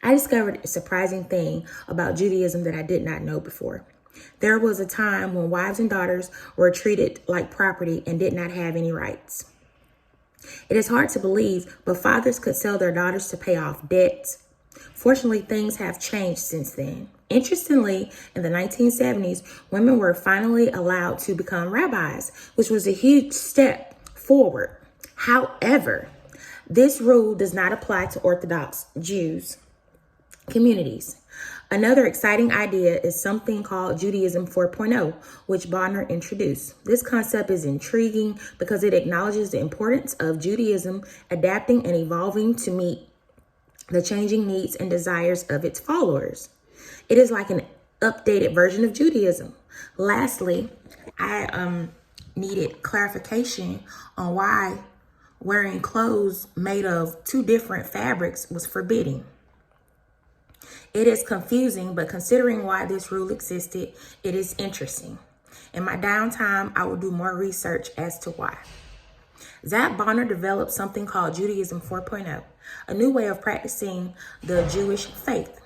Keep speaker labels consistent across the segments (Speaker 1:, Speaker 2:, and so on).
Speaker 1: I discovered a surprising thing about Judaism that I did not know before. There was a time when wives and daughters were treated like property and did not have any rights. It is hard to believe, but fathers could sell their daughters to pay off debts. Fortunately, things have changed since then. Interestingly, in the 1970s, women were finally allowed to become rabbis, which was a huge step forward. However, this rule does not apply to Orthodox Jews communities. Another exciting idea is something called Judaism 4.0, which Bodner introduced. This concept is intriguing because it acknowledges the importance of Judaism adapting and evolving to meet the changing needs and desires of its followers. It is like an updated version of Judaism. Lastly, I needed clarification on why wearing clothes made of two different fabrics was forbidden. It is confusing, but considering why this rule existed, it is interesting. In my downtime, I will do more research as to why. Zach Bonner developed something called Judaism 4.0, a new way of practicing the Jewish faith.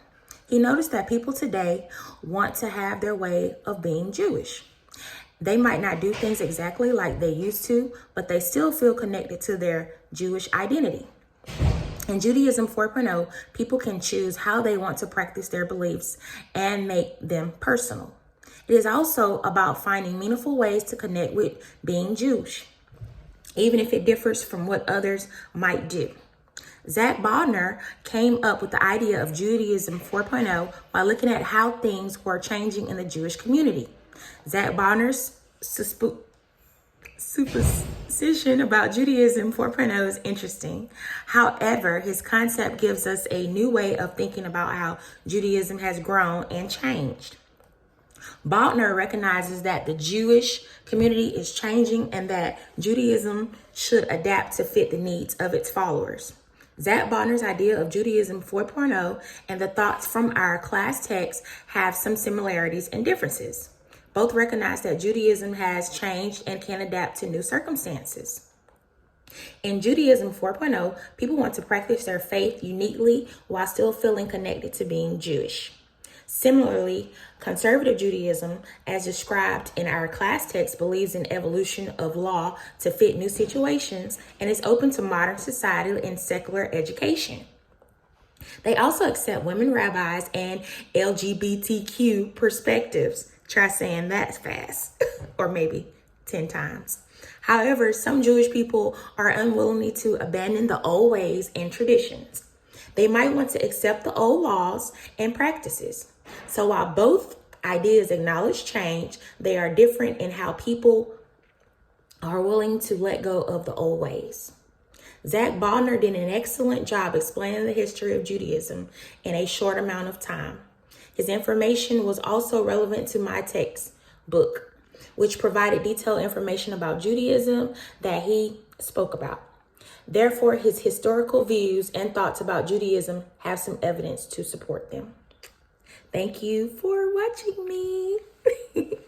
Speaker 1: He noticed that people today want to have their way of being Jewish. They might not do things exactly like they used to, but they still feel connected to their Jewish identity. In Judaism 4.0, people can choose how they want to practice their beliefs and make them personal. It is also about finding meaningful ways to connect with being Jewish, even if it differs from what others might do. Zach Bodner came up with the idea of Judaism 4.0 by looking at how things were changing in the Jewish community. Zach Bodner's superstition about Judaism 4.0 is interesting. However, his concept gives us a new way of thinking about how Judaism has grown and changed. Bodner recognizes that the Jewish community is changing and that Judaism should adapt to fit the needs of its followers. Zach Bodner's idea of Judaism 4.0 and the thoughts from our class text have some similarities and differences. Both recognize that Judaism has changed and can adapt to new circumstances. In Judaism 4.0, people want to practice their faith uniquely while still feeling connected to being Jewish. Similarly, conservative Judaism, as described in our class text, believes in evolution of law to fit new situations and is open to modern society and secular education. They also accept women rabbis and LGBTQ perspectives. Try saying that fast, or maybe 10 times. However, some Jewish people are unwilling to abandon the old ways and traditions. They might want to accept the old laws and practices. So while both ideas acknowledge change, they are different in how people are willing to let go of the old ways. Zach Bodner did an excellent job explaining the history of Judaism in a short amount of time. His information was also relevant to my textbook, which provided detailed information about Judaism that he spoke about. Therefore, his historical views and thoughts about Judaism have some evidence to support them. Thank you for watching me.